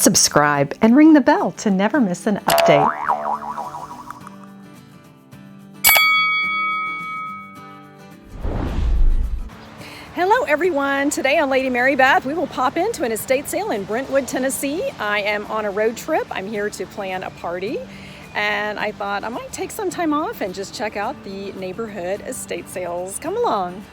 subscribe, and ring the bell to never miss an update. Hello everyone! Today on Lady Mary Beth, we will pop into an estate sale in Brentwood, Tennessee. I am on a road trip. I'm here to plan a party, and I thought I might take some time off and just check out the neighborhood estate sales. Come along.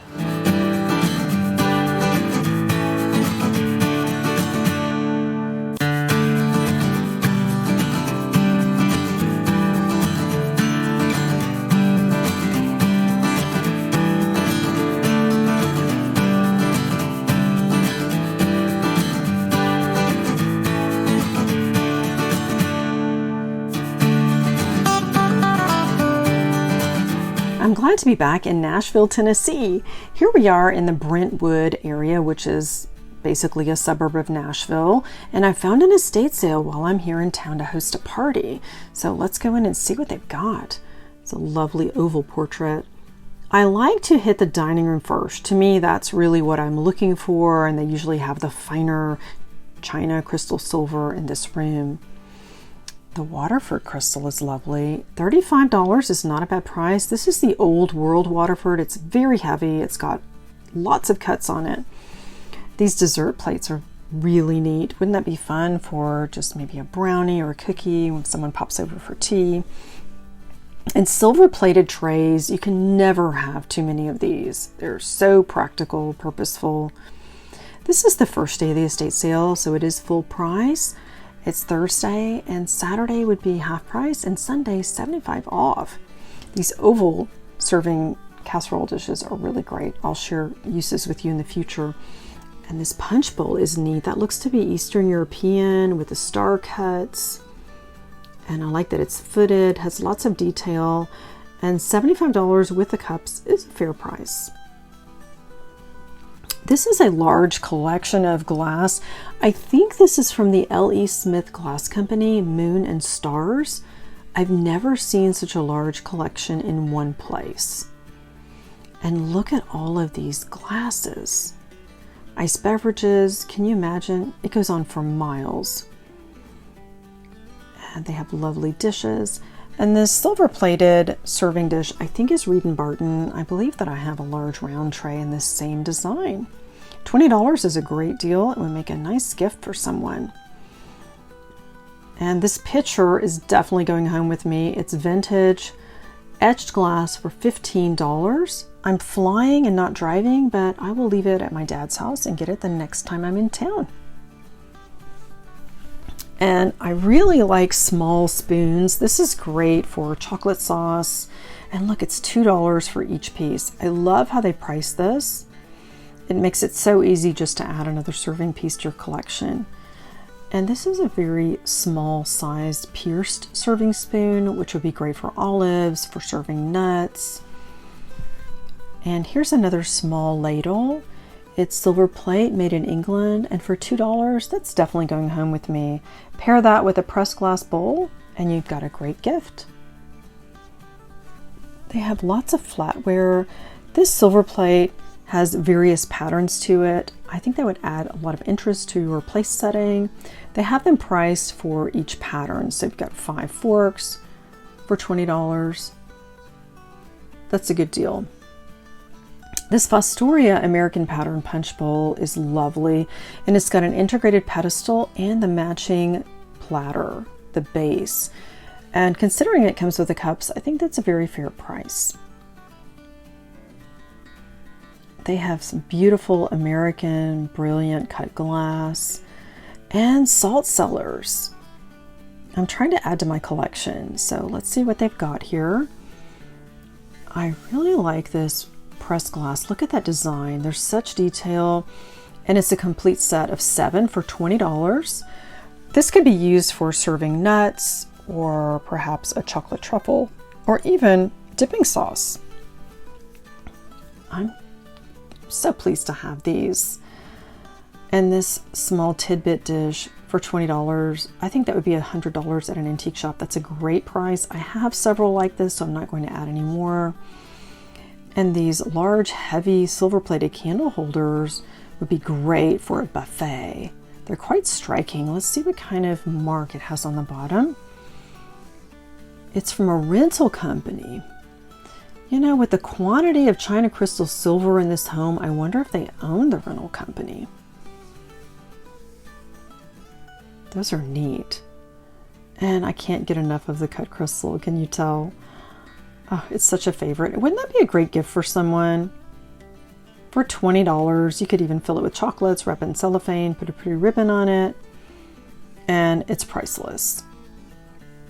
I'm glad to be back in Nashville, Tennessee. Here we are in the Brentwood area, which is basically a suburb of Nashville, and I found an estate sale while I'm here in town to host a party. So let's go in and see what they've got. It's a lovely oval portrait. I like to hit the dining room first. To me, that's really what I'm looking for, and they usually have the finer china, crystal, silver in this room. The Waterford crystal is lovely. $35 is not a bad price. This is the old world Waterford. It's very heavy. It's got lots of cuts on it. These dessert plates are really neat. Wouldn't that be fun for just maybe a brownie or a cookie when someone pops over for tea? And silver plated trays, you can never have too many of these. They're so practical, purposeful. This is the first day of the estate sale, so it is full price. It's Thursday, and Saturday would be half price, and Sunday 75 off. These oval serving casserole dishes are really great. I'll share uses with you in the future. And this punch bowl is neat. That looks to be Eastern European with the star cuts. And I like that it's footed, has lots of detail, and $75 with the cups is a fair price. This is a large collection of glass. I think this is from the L.E. Smith Glass Company, Moon and Stars. I've never seen such a large collection in one place. And look at all of these glasses. Ice beverages, can you imagine? It goes on for miles. And they have lovely dishes. And this silver-plated serving dish, I think, is Reed & Barton. I believe that I have a large round tray in this same design. $20 is a great deal. It would make a nice gift for someone. And this pitcher is definitely going home with me. It's vintage, etched glass for $15. I'm flying and not driving, but I will leave it at my dad's house and get it the next time I'm in town. And I really like small spoons. This is great for chocolate sauce. And look, it's $2 for each piece. I love how they price this. It makes it so easy just to add another serving piece to your collection. And this is a very small sized pierced serving spoon, which would be great for olives, for serving nuts. And here's another small ladle. It's silver plate made in England, and for $2, that's definitely going home with me. Pair that with a pressed glass bowl, and you've got a great gift. They have lots of flatware. This silver plate has various patterns to it. I think that would add a lot of interest to your place setting. They have them priced for each pattern. So you've got 5 forks for $20. That's a good deal. This Fostoria American Pattern Punch Bowl is lovely, and it's got an integrated pedestal and the matching platter, the base. And considering it comes with the cups, I think that's a very fair price. They have some beautiful American brilliant cut glass and salt cellars. I'm trying to add to my collection, so let's see what they've got here. I really like this pressed glass. Look at that design. There's such detail, and it's a complete set of 7 for $20. This could be used for serving nuts, or perhaps a chocolate truffle, or even dipping sauce. I'm so pleased to have these. And this small tidbit dish for $20, I think that would be $100 at an antique shop. That's a great price. I have several like this, so I'm not going to add any more. And these large, heavy silver-plated candle holders would be great for a buffet. They're quite striking. Let's see what kind of mark it has on the bottom. It's from a rental company. You know, with the quantity of China crystal silver in this home, I wonder if they own the rental company. Those are neat. And I can't get enough of the cut crystal. Can you tell? Oh, it's such a favorite. Wouldn't that be a great gift for someone? For $20, you could even fill it with chocolates, wrap it in cellophane, put a pretty ribbon on it, and it's priceless.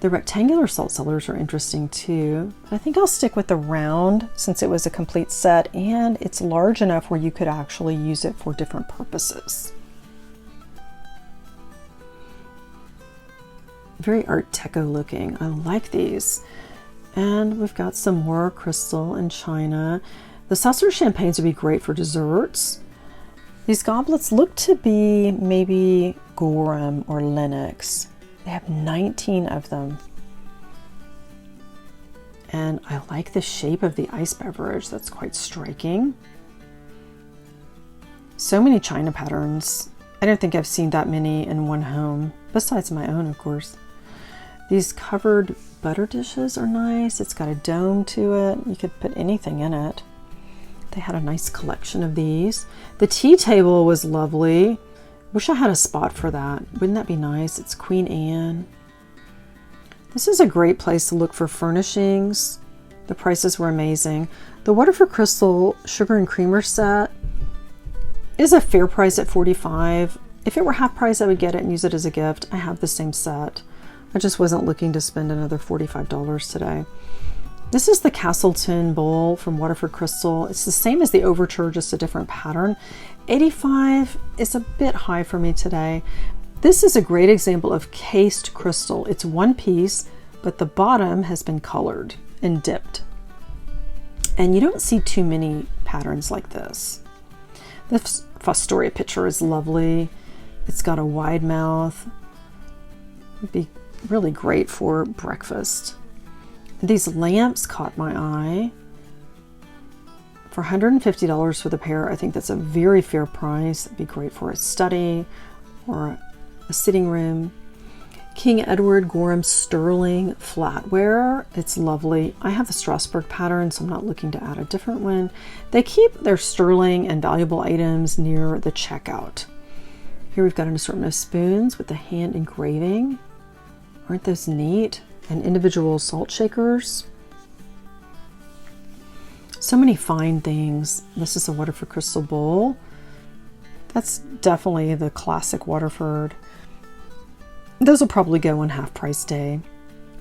The rectangular salt cellars are interesting too, but I think I'll stick with the round since it was a complete set and it's large enough where you could actually use it for different purposes. Very Art Deco looking. I like these. And we've got some more crystal and china. The saucer champagnes would be great for desserts. These goblets look to be maybe Gorham or Lenox. They have 19 of them. And I like the shape of the ice beverage. That's quite striking. So many china patterns. I don't think I've seen that many in one home, besides my own, of course. These covered butter dishes are nice. It's got a dome to it. You could put anything in it. They had a nice collection of these. The tea table was lovely. Wish I had a spot for that. Wouldn't that be nice? It's Queen Anne. This is a great place to look for furnishings. The prices were amazing. The Waterford Crystal Sugar and Creamer set is a fair price at $45. If it were half price, I would get it and use it as a gift. I have the same set. I just wasn't looking to spend another $45 today. This is the Castleton bowl from Waterford Crystal. It's the same as the Overture, just a different pattern. $85 is a bit high for me today. This is a great example of cased crystal. It's one piece, but the bottom has been colored and dipped. And you don't see too many patterns like this. This Fostoria pitcher is lovely. It's got a wide mouth. It'd be really great for breakfast. These lamps caught my eye. For $150 for the pair, I think that's a very fair price. It'd be great for a study or a sitting room. King Edward Gorham Sterling flatware. It's lovely. I have the Strasbourg pattern, so I'm not looking to add a different one. They keep their sterling and valuable items near the checkout. Here we've got an assortment of spoons with the hand engraving. Aren't those neat? And individual salt shakers. So many fine things. This is a Waterford Crystal bowl. That's definitely the classic Waterford. Those will probably go on half price day.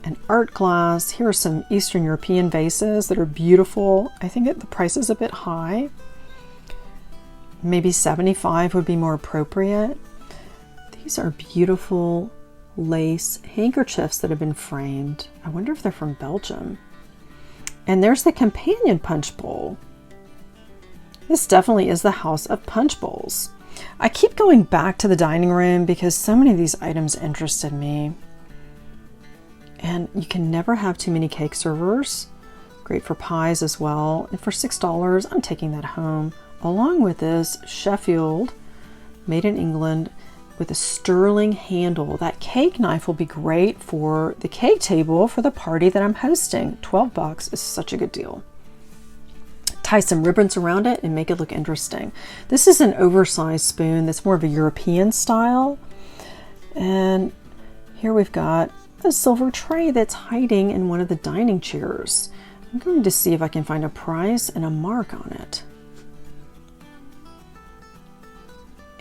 An art glass. Here are some Eastern European vases that are beautiful. I think the price is a bit high. Maybe $75 would be more appropriate. These are beautiful lace handkerchiefs that have been framed. I wonder if they're from Belgium. And there's the companion punch bowl. This definitely is the house of punch bowls. I keep going back to the dining room because so many of these items interested me. And you can never have too many cake servers. Great for pies as well. And for $6, I'm taking that home. Along with this Sheffield, made in England, with a sterling handle. That cake knife will be great for the cake table for the party that I'm hosting. $12 is such a good deal. Tie some ribbons around it and make it look interesting. This is an oversized spoon that's more of a European style. And here we've got a silver tray that's hiding in one of the dining chairs. I'm going to see if I can find a price and a mark on it.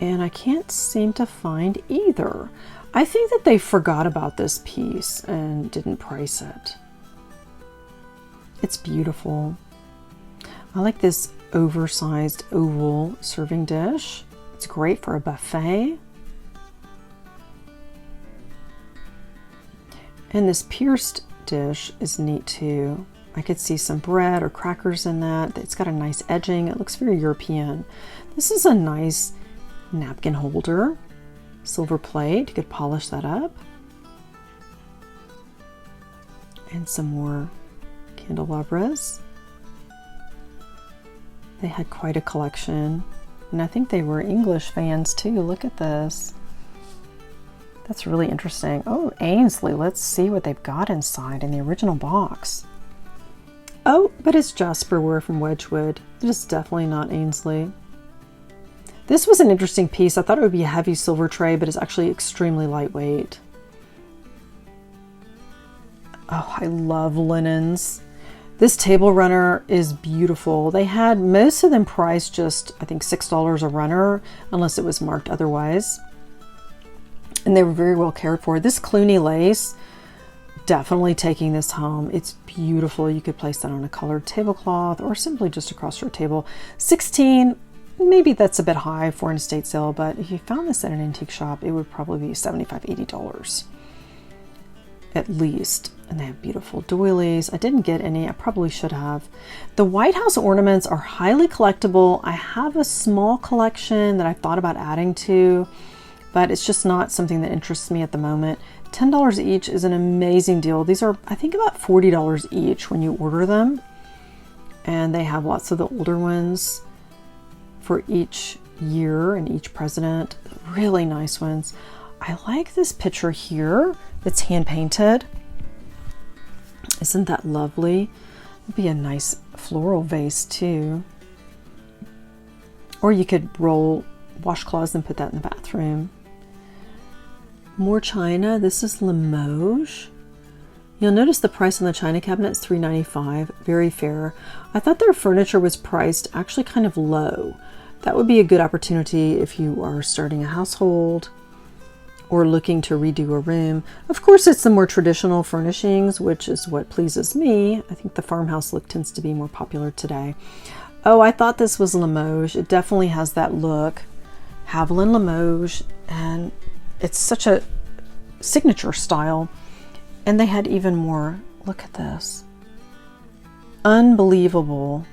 And I can't seem to find either. I think that they forgot about this piece and didn't price it. It's beautiful. I like this oversized oval serving dish. It's great for a buffet. And this pierced dish is neat too. I could see some bread or crackers in that. It's got a nice edging. It looks very European. This is a nice napkin holder, silver plate. You could polish that up. And some more candelabras. They had quite a collection. And I think they were English fans too. Look at this. That's really interesting. Oh, Ainsley, let's see what they've got inside in the original box. Oh, but it's Jasperware from Wedgwood. It is definitely not Ainsley. This was an interesting piece. I thought it would be a heavy silver tray, but it's actually extremely lightweight. Oh, I love linens. This table runner is beautiful. They had most of them priced just, I think, $6 a runner, unless it was marked otherwise. And they were very well cared for. This Clooney lace, definitely taking this home. It's beautiful. You could place that on a colored tablecloth or simply just across your table. 16, maybe that's a bit high for an estate sale, but if you found this at an antique shop, it would probably be $75, $80 at least. And they have beautiful doilies. I didn't get any. I probably should have. The White House ornaments are highly collectible. I have a small collection that I thought about adding to, but it's just not something that interests me at the moment. $10 each is an amazing deal. These are, I think, about $40 each when you order them. And they have lots of the older ones for each year and each president. Really nice ones. I like this picture here that's hand painted. Isn't that lovely? It'd be a nice floral vase too. Or you could roll washcloths and put that in the bathroom. More china. This is Limoges. You'll notice the price on the china cabinet is $3.95. Very fair. I thought their furniture was priced actually kind of low. That would be a good opportunity if you are starting a household or looking to redo a room. Of course, it's the more traditional furnishings, which is what pleases me. I think the farmhouse look tends to be more popular today. Oh, I thought this was Limoges. It definitely has that look. Haviland Limoges, and it's such a signature style. And they had even more. Look at this. Unbelievable.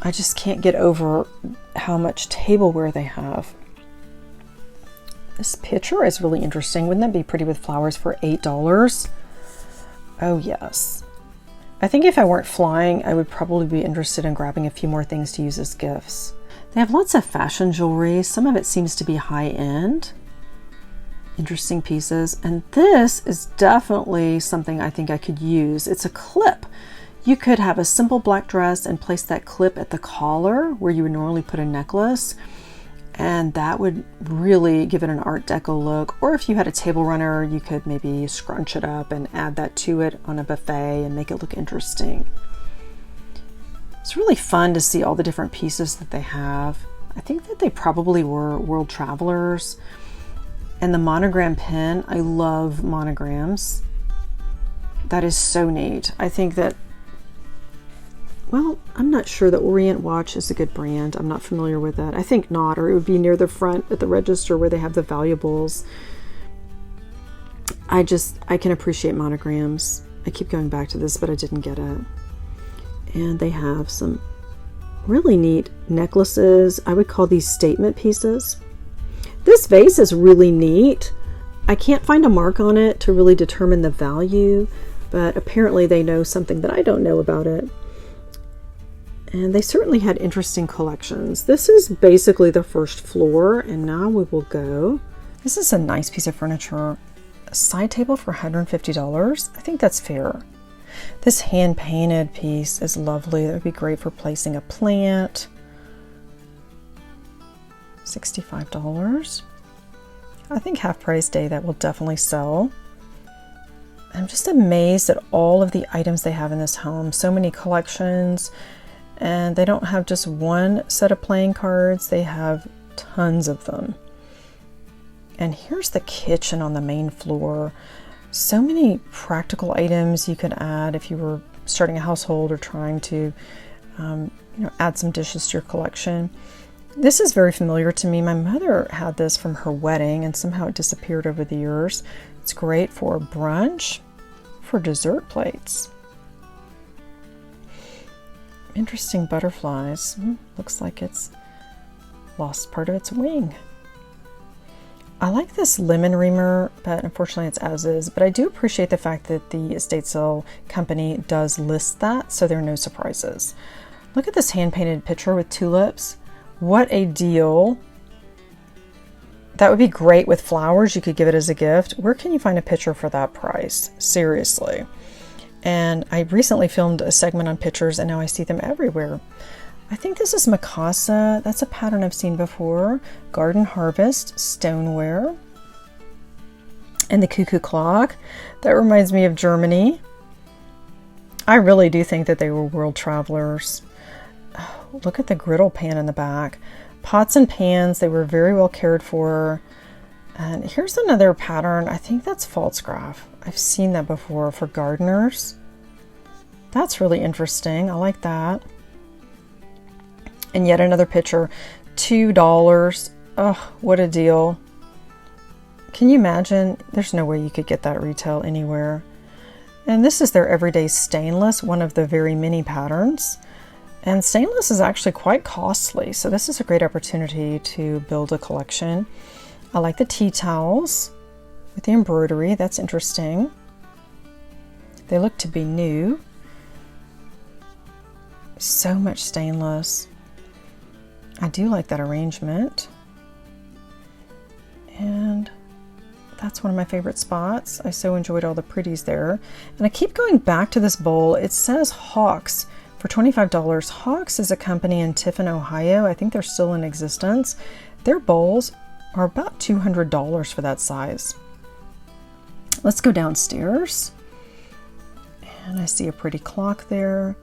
I just can't get over how much tableware they have. This picture is really interesting. Wouldn't that be pretty with flowers for $8? Oh, yes. I think if I weren't flying, I would probably be interested in grabbing a few more things to use as gifts. They have lots of fashion jewelry. Some of it seems to be high-end. Interesting pieces. And this is definitely something I think I could use. It's a clip. You could have a simple black dress and place that clip at the collar where you would normally put a necklace. And that would really give it an Art Deco look. Or if you had a table runner, you could maybe scrunch it up and add that to it on a buffet and make it look interesting. It's really fun to see all the different pieces that they have. I think that they probably were world travelers. And the monogram pen, I love monograms. That is so neat. I think that, well, I'm not sure that Orient Watch is a good brand. I'm not familiar with that. I think not, or it would be near the front at the register where they have the valuables. I can appreciate monograms. I keep going back to this, but I didn't get it. And they have some really neat necklaces. I would call these statement pieces. This vase is really neat. I can't find a mark on it to really determine the value, but apparently they know something that I don't know about it. And they certainly had interesting collections. This is basically the first floor, and now we will go. This is a nice piece of furniture. A side table for $150. I think that's fair. This hand-painted piece is lovely. That would be great for placing a plant. $65. I think half price day that will definitely sell. I'm just amazed at all of the items they have in this home. So many collections. And they don't have just one set of playing cards, they have tons of them. And here's the kitchen on the main floor. So many practical items you could add if you were starting a household or trying to add some dishes to your collection. This is very familiar to me. My mother had this from her wedding and somehow it disappeared over the years. It's great for brunch, for dessert plates. Interesting butterflies. Looks like it's lost part of its wing. I like this lemon reamer, but unfortunately it's as is. But I do appreciate the fact that the estate sale company does list that, so there are no surprises. Look at this hand-painted picture with tulips. What a deal. That would be great with flowers. You could give it as a gift. Where can you find a picture for that price? Seriously. And I recently filmed a segment on pictures and now I see them everywhere. I think this is Mikasa. That's a pattern I've seen before. Garden Harvest, stoneware. And the cuckoo clock. That reminds me of Germany. I really do think that they were world travelers. Oh, look at the griddle pan in the back. Pots and pans, they were very well cared for. And here's another pattern. I think that's Falstaff. I've seen that before for gardeners. That's really interesting. I like that. And yet another picture. $2. Oh, what a deal. Can you imagine? There's no way you could get that retail anywhere. And this is their everyday stainless, one of the very many patterns. And stainless is actually quite costly, so this is a great opportunity to build a collection. I like the tea towels with the embroidery. That's interesting. They look to be new. So much stainless. I do like that arrangement. And that's one of my favorite spots. I so enjoyed all the pretties there. And I keep going back to this bowl. It says Hawks for $25. Hawks is a company in Tiffin, Ohio. I think they're still in existence. Their bowls are about $200 for that size. Let's go downstairs. And I see a pretty clock there.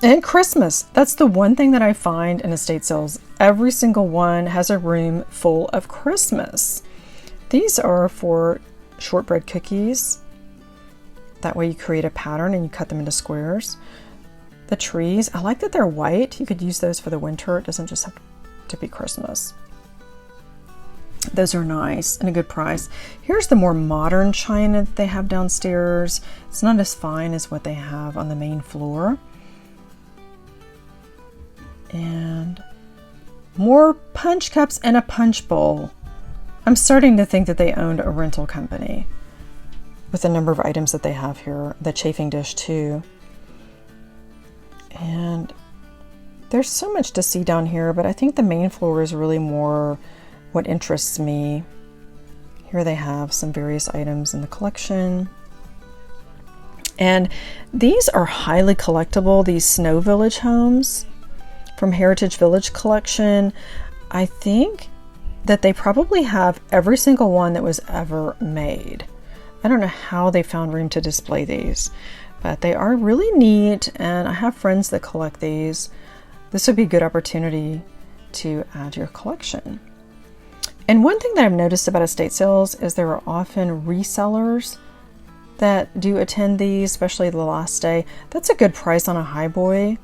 And Christmas. That's the one thing that I find in estate sales. Every single one has a room full of Christmas. These are for shortbread cookies. That way you create a pattern and you cut them into squares. The trees, I like that they're white. You could use those for the winter. It doesn't just have to be Christmas. Those are nice and a good price. Here's the more modern china that they have downstairs. It's not as fine as what they have on the main floor. And more punch cups and a punch bowl. I'm starting to think that they owned a rental company with the number of items that they have here. The chafing dish too. And there's so much to see down here, but I think the main floor is really more what interests me. Here they have some various items in the collection. And these are highly collectible, these Snow Village homes from Heritage Village Collection. I think that they probably have every single one that was ever made. I don't know how they found room to display these, but they are really neat, and I have friends that collect these. This would be a good opportunity to add to your collection. And one thing that I've noticed about estate sales is there are often resellers that do attend these, especially the last day. That's a good price on a highboy.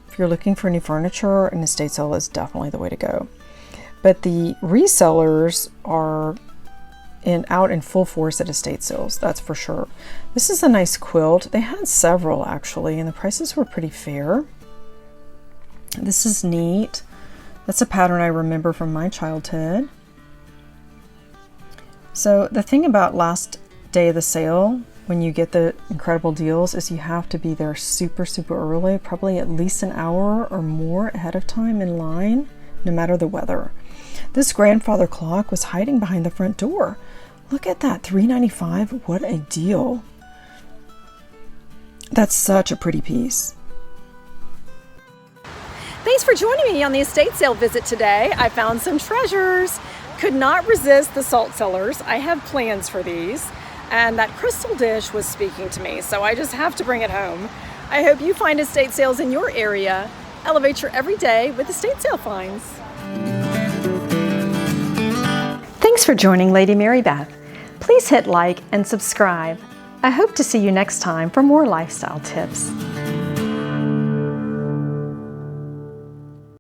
If you're looking for new furniture, an estate sale is definitely the way to go. But the resellers are out in full force at estate sales, that's for sure. This is a nice quilt. They had several actually, and the prices were pretty fair. This is neat. That's a pattern I remember from my childhood. So the thing about last day of the sale, when you get the incredible deals, is you have to be there super early, probably at least an hour or more ahead of time in line, no matter the weather. This grandfather clock was hiding behind the front door. Look at that, $3.95. What a deal. That's such a pretty piece. Thanks for joining me on the estate sale visit today. I found some treasures. Could not resist the salt cellars. I have plans for these. And that crystal dish was speaking to me, so I just have to bring it home. I hope you find estate sales in your area. Elevate your everyday with estate sale finds. Thanks for joining Lady Mary Beth. Please hit like and subscribe. I hope to see you next time for more lifestyle tips.